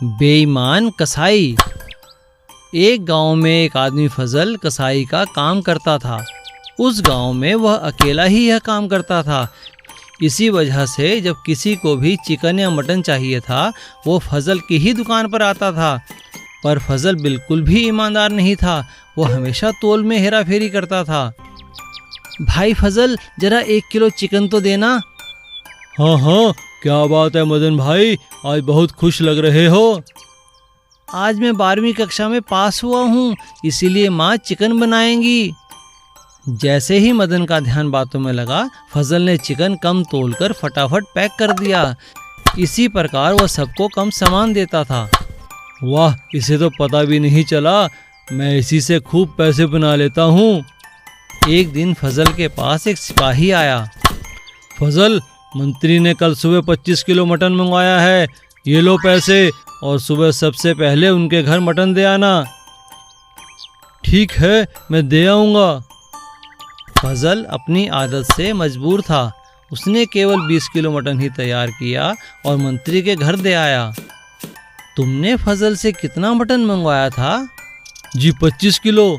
बेईमान कसाई। एक गांव में एक आदमी फजल कसाई का काम करता था। उस गांव में वह अकेला ही यह काम करता था। इसी वजह से जब किसी को भी चिकन या मटन चाहिए था वो फजल की ही दुकान पर आता था। पर फजल बिल्कुल भी ईमानदार नहीं था, वो हमेशा तोल में हेरा फेरी करता था। भाई फजल, जरा 1 किलो चिकन तो देना। हाँ हाँ, क्या बात है मदन भाई, आज बहुत खुश लग रहे हो। आज मैं 12वीं कक्षा में पास हुआ हूँ, इसीलिए माँ चिकन बनाएंगी। जैसे ही मदन का ध्यान बातों में लगा, फजल ने चिकन कम तोलकर फटाफट पैक कर दिया। इसी प्रकार वह सबको कम सामान देता था। वाह, इसे तो पता भी नहीं चला, मैं इसी से खूब पैसे बना लेता हूँ। एक दिन फजल के पास एक सिपाही आया। फजल, मंत्री ने कल सुबह 25 किलो मटन मंगवाया है, ये लो पैसे, और सुबह सबसे पहले उनके घर मटन दे आना। ठीक है, मैं दे आऊँगा। फजल अपनी आदत से मजबूर था। उसने केवल 20 किलो मटन ही तैयार किया और मंत्री के घर दे आया। तुमने फजल से कितना मटन मंगवाया था? जी 25 किलो।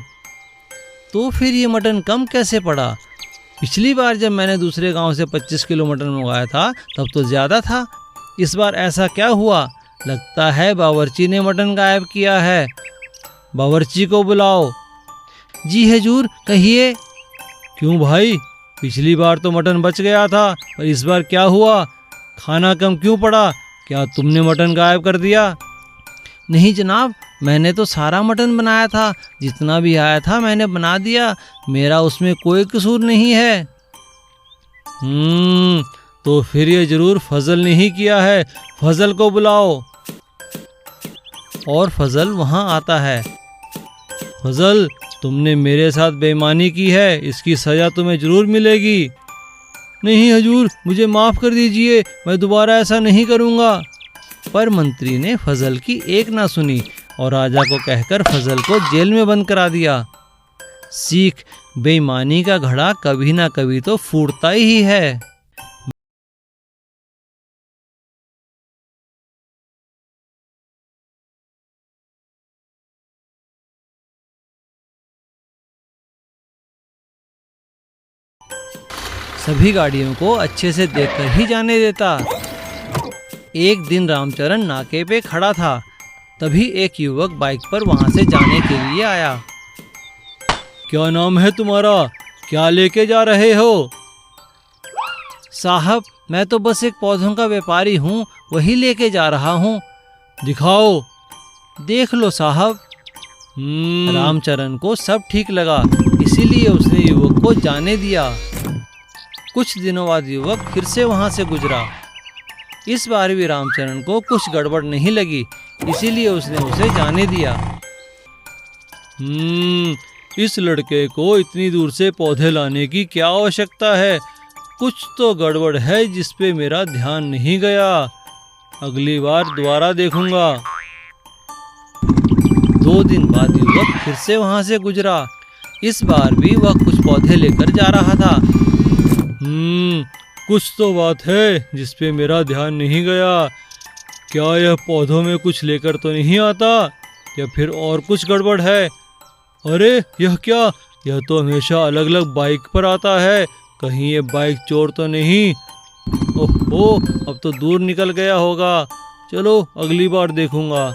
तो फिर ये मटन कम कैसे पड़ा? पिछली बार जब मैंने दूसरे गांव से 25 किलो मटन मंगवाया था तब तो ज़्यादा था। इस बार ऐसा क्या हुआ? लगता है बावर्ची ने मटन गायब किया है। बावर्ची को बुलाओ। जी हुजूर, कहिए। क्यों भाई, पिछली बार तो मटन बच गया था, पर इस बार क्या हुआ? खाना कम क्यों पड़ा? क्या तुमने मटन गायब कर दिया? नहीं जनाब, मैंने तो सारा मटन बनाया था, जितना भी आया था मैंने बना दिया, मेरा उसमें कोई कसूर नहीं है। तो फिर ये जरूर फजल ने ही किया है, फजल को बुलाओ। और फजल वहाँ आता है। फजल, तुमने मेरे साथ बेईमानी की है, इसकी सज़ा तुम्हें जरूर मिलेगी। नहीं हुजूर, मुझे माफ़ कर दीजिए, मैं दोबारा ऐसा नहीं करूँगा। पर मंत्री ने फजल की एक ना सुनी और राजा को कहकर फजल को जेल में बंद करा दिया। सीख, बेईमानी का घड़ा कभी ना कभी तो फूटता ही है। सभी गाड़ियों को अच्छे से देखकर ही जाने देता। एक दिन रामचरण नाके पे खड़ा था, तभी एक युवक बाइक पर वहां से जाने के लिए आया। क्या नाम है तुम्हारा? क्या लेके जा रहे हो? साहब, मैं तो बस एक पौधों का व्यापारी हूँ, वही लेके जा रहा हूँ। दिखाओ। देख लो साहब। रामचरण को सब ठीक लगा, इसीलिए उसने युवक को जाने दिया। कुछ दिनों बाद युवक फिर से वहां से गुजरा। इस बार भी रामचरण को कुछ गड़बड़ नहीं लगी, इसीलिए उसने उसे जाने दिया। इस लड़के को इतनी दूर से पौधे लाने की क्या आवश्यकता है? कुछ तो गड़बड़ है जिस पे मेरा ध्यान नहीं गया। अगली बार दोबारा देखूंगा। 2 दिन बाद युवक फिर से वहां से गुजरा। इस बार भी वह कुछ पौधे लेकर जा रहा था। कुछ तो बात है जिस पे मेरा ध्यान नहीं गया। क्या यह पौधों में कुछ लेकर तो नहीं आता, या फिर और कुछ गड़बड़ है? अरे यह क्या, यह तो हमेशा अलग अलग बाइक पर आता है, कहीं ये बाइक चोर तो नहीं? ओहो, अब तो दूर निकल गया होगा, चलो अगली बार देखूंगा।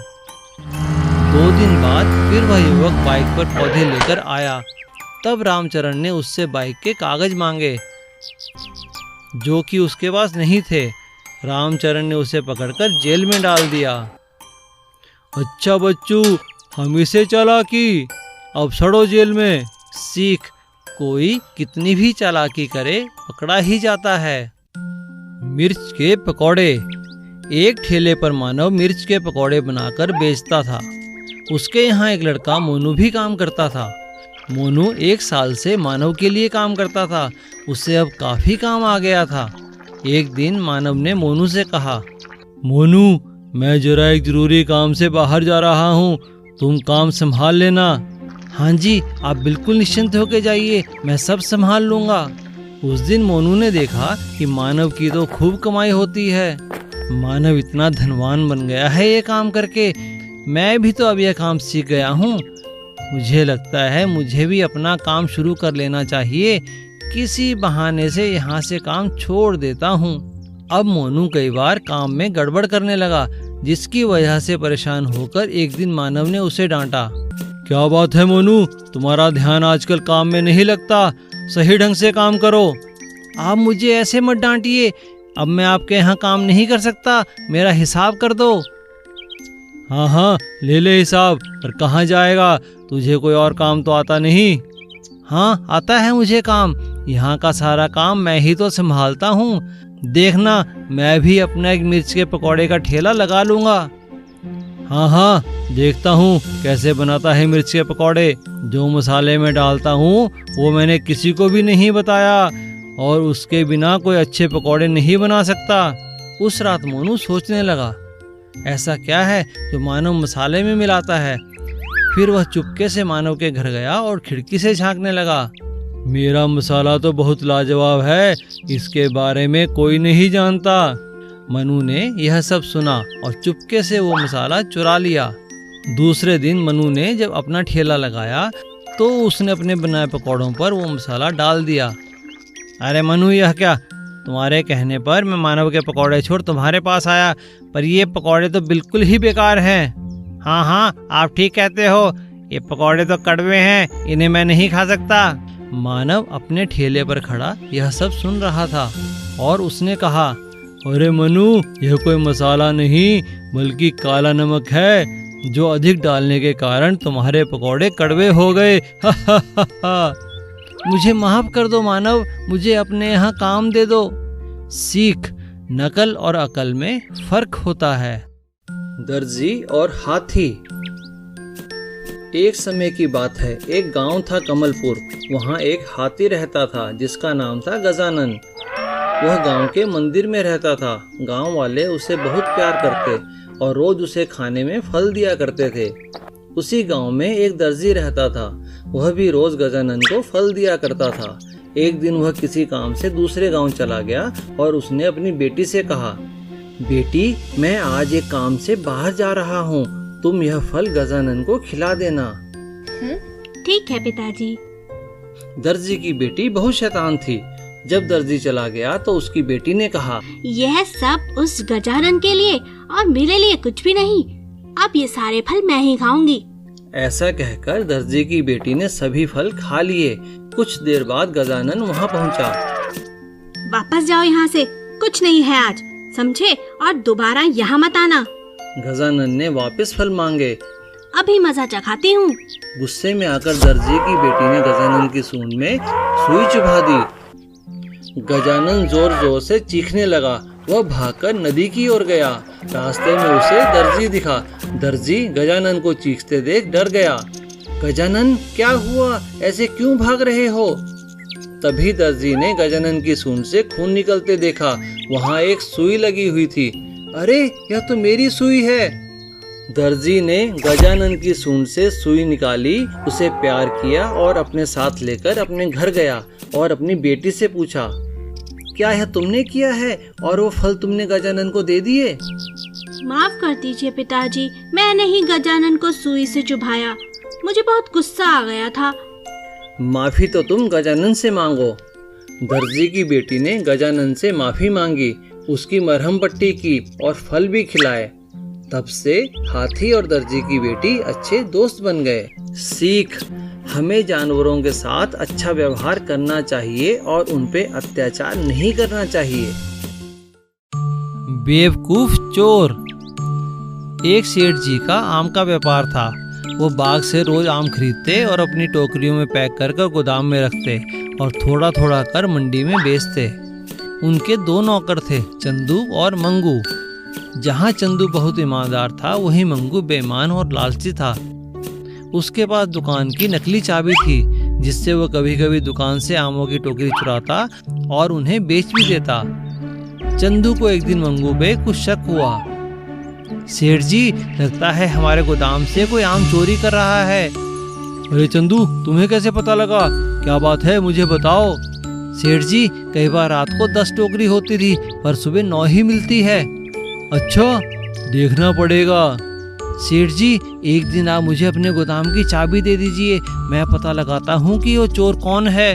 2 दिन बाद फिर वह युवक बाइक पर पौधे लेकर आया। तब रामचरण ने उससे बाइक के कागज मांगे, जो कि उसके पास नहीं थे। रामचरण ने उसे पकड़कर जेल में डाल दिया। अच्छा बच्चू, हम इसे चालाकी, अब सड़ो जेल में। सीख, कोई कितनी भी चालाकी करे पकड़ा ही जाता है। मिर्च के पकौड़े। एक ठेले पर मानव मिर्च के पकौड़े बनाकर बेचता था। उसके यहाँ एक लड़का मोनू भी काम करता था। मोनू 1 साल से मानव के लिए काम करता था, उसे अब काफ़ी काम आ गया था। एक दिन मानव ने मोनू से कहा, मोनू, मैं जरा एक जरूरी काम से बाहर जा रहा हूँ, तुम काम संभाल लेना। हाँ जी, आप बिल्कुल निश्चिंत होकर जाइए, मैं सब संभाल लूँगा। उस दिन मोनू ने देखा कि मानव की तो खूब कमाई होती है। मानव इतना धनवान बन गया है ये काम करके। मैं भी तो अब यह काम सीख गया हूँ। मुझे लगता है मुझे भी अपना काम शुरू कर लेना चाहिए। किसी बहाने से यहाँ से काम छोड़ देता हूँ। अब मोनू कई बार काम में गड़बड़ करने लगा, जिसकी वजह से परेशान होकर एक दिन मानव ने उसे डांटा। क्या बात है मोनू, तुम्हारा ध्यान आजकल काम में नहीं लगता। सही ढंग से काम करो। आप मुझे ऐसे मत डांटिए। अब मैं आपके यहाँ काम नहीं कर सकता। मेरा हिसाब कर दो। हाँ हाँ, ले ले हिसाब। पर कहाँ जाएगा? तुझे कोई और काम तो आता नहीं? हाँ, आता है मुझे काम। यहाँ का सारा काम मैं ही तो संभालता हूँ। देखना, मैं भी अपना एक मिर्च के पकौड़े का ठेला लगा लूँगा। हाँ हाँ, देखता हूँ कैसे बनाता है मिर्च के पकौड़े। जो मसाले में डालता हूँ वो मैंने किसी को भी नहीं बताया, और उसके बिना कोई अच्छे पकौड़े नहीं बना सकता। उस रात मोनू सोचने लगा, ऐसा क्या है जो मानव मसाले में मिलाता है। फिर वह चुपके से मानव के घर गया और खिड़की से झांकने लगा। मेरा मसाला तो बहुत लाजवाब है, इसके बारे में कोई नहीं जानता। मनु ने यह सब सुना और चुपके से वो मसाला चुरा लिया। दूसरे दिन मनु ने जब अपना ठेला लगाया तो उसने अपने बनाए पकौड़ों पर वो मसाला डाल दिया। अरे मनु, यह क्या? तुम्हारे कहने पर मैं मानव के पकौड़े छोड़ तुम्हारे पास आया, पर ये पकौड़े तो बिल्कुल ही बेकार हैं। हाँ हाँ, आप ठीक कहते हो। ये पकौड़े तो कड़वे हैं, इन्हें मैं नहीं खा सकता। मानव अपने ठेले पर खड़ा यह सब सुन रहा था और उसने कहा, अरे मनु, यह कोई मसाला नहीं बल्कि काला नमक है, जो अधिक डालने के कारण तुम्हारे पकौड़े कड़वे हो गए। मुझे माफ कर दो मानव, मुझे अपने यहाँ काम दे दो। सीख, नकल और अकल में फर्क होता है। दर्जी और हाथी। एक समय की बात है, एक गांव था कमलपुर। वहाँ एक हाथी रहता था जिसका नाम था गजानन। वह गांव के मंदिर में रहता था। गांव वाले उसे बहुत प्यार करते और रोज उसे खाने में फल दिया करते थे। उसी गांव में एक दर्जी रहता था। वह भी रोज गजानन को फल दिया करता था। एक दिन वह किसी काम से दूसरे गांव चला गया और उसने अपनी बेटी से कहा, बेटी, मैं आज एक काम से बाहर जा रहा हूँ, तुम यह फल गजानन को खिला देना। ठीक है पिताजी। दर्जी की बेटी बहुत शैतान थी। जब दर्जी चला गया तो उसकी बेटी ने कहा, यह सब उस गजानन के लिए और मेरे लिए कुछ भी नहीं। अब ये सारे फल मैं ही खाऊंगी। ऐसा कहकर दर्जी की बेटी ने सभी फल खा लिए। कुछ देर बाद गजानन वहाँ पहुँचा। वापस जाओ यहाँ से, कुछ नहीं है आज, समझे? और दोबारा यहाँ मत आना। गजानन ने वापस फल मांगे। अभी मजा चखाती हूँ। गुस्से में आकर दर्जी की बेटी ने गजानन की सूंड में सुई चुभा दी। गजानन जोर जोर से चीखने लगा। वह भागकर नदी की ओर गया। रास्ते में उसे दर्जी दिखा। दर्जी गजानन को चीखते देख डर गया। गजानन, क्या हुआ? ऐसे क्यों भाग रहे हो? तभी दर्जी ने गजानन की सूंड से खून निकलते देखा। वहाँ एक सुई लगी हुई थी। अरे, यह तो मेरी सुई है। दर्जी ने गजानन की सूंड से सुई निकाली, उसे प्यार किया और अपने साथ लेकर अपने घर गया और अपनी बेटी से पूछा, क्या यह तुमने किया है और वो फल तुमने गजानन को दे दिए? माफ कर दीजिए पिताजी, मैंने ही गजानन को सुई से चुभाया। मुझे बहुत गुस्सा आ गया था। माफी तो तुम गजानन से मांगो। दर्जी की बेटी ने गजानन से माफी मांगी, उसकी मरहम पट्टी की और फल भी खिलाए। तब से हाथी और दर्जी की बेटी अच्छे दोस्त बन गए। सीख, हमें जानवरों के साथ अच्छा व्यवहार करना चाहिए और उन पे अत्याचार नहीं करना चाहिए। बेवकूफ चोर। एक सेठ जी का आम का व्यापार था। वो बाग से रोज आम खरीदते और अपनी टोकरियों में पैक कर गोदाम में रखते और थोड़ा थोड़ा कर मंडी में बेचते। उनके दो नौकर थे, चंदू और मंगू। जहाँ चंदू बहुत ईमानदार था, वहीं मंगू बेईमान और लालची था। उसके पास दुकान की नकली चाबी थी, जिससे वो कभी कभी दुकान से आमों की टोकरी चुराता और उन्हें बेच भी देता। चंदू को एक दिन मंगू पे कुछ शक हुआ। सेठ जी, लगता है हमारे गोदाम से कोई आम चोरी कर रहा है। अरे चंदू, तुम्हें कैसे पता लगा? क्या बात है, मुझे बताओ। सेठ जी, कई बार रात को 10 टोकरी होती थी पर सुबह 9 ही मिलती है। अच्छा, देखना पड़ेगा। सेठ जी, एक दिन आप मुझे अपने गोदाम की चाबी दे दीजिए, मैं पता लगाता हूँ कि वो चोर कौन है।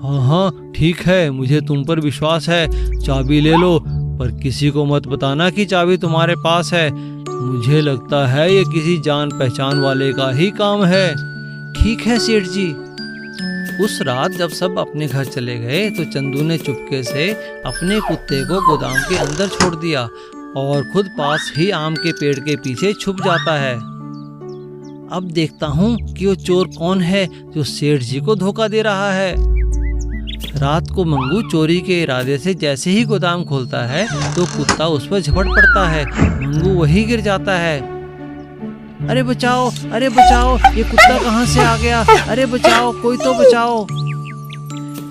हाँ हाँ ठीक है, मुझे तुम पर विश्वास है। चाबी ले लो, पर किसी को मत बताना कि चाबी तुम्हारे पास है। मुझे लगता है ये किसी जान पहचान वाले का ही काम है। ठीक है सेठ जी। उस रात जब सब अपने घर चले गए तो चंदू ने चुपके से अपने कुत्ते को गोदाम के अंदर छोड़ दिया और खुद पास ही आम के पेड़ के पीछे छुप जाता है। अब देखता हूँ कि वो चोर कौन है जो सेठ जी को धोखा दे रहा है। रात को मंगू चोरी के इरादे से जैसे ही गोदाम खोलता है तो कुत्ता उस पर झपट पड़ता है। मंगू वहीं गिर जाता है। अरे बचाओ, अरे बचाओ, ये कुत्ता कहाँ से आ गया? अरे बचाओ, कोई तो बचाओ।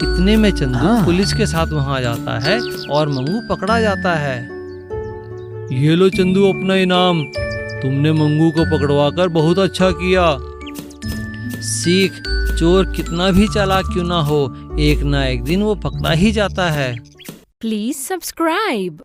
इतने में चंदू पुलिस के साथ वहां जाता है और मंगू पकड़ा जाता है। ये लो चंदू अपना इनाम। तुमने मंगू को पकड़वाकर बहुत अच्छा किया। सीख, चोर कितना भी चालाक क्यों ना हो, एक ना एक दिन वो पकड़ा ही जाता है। Please subscribe.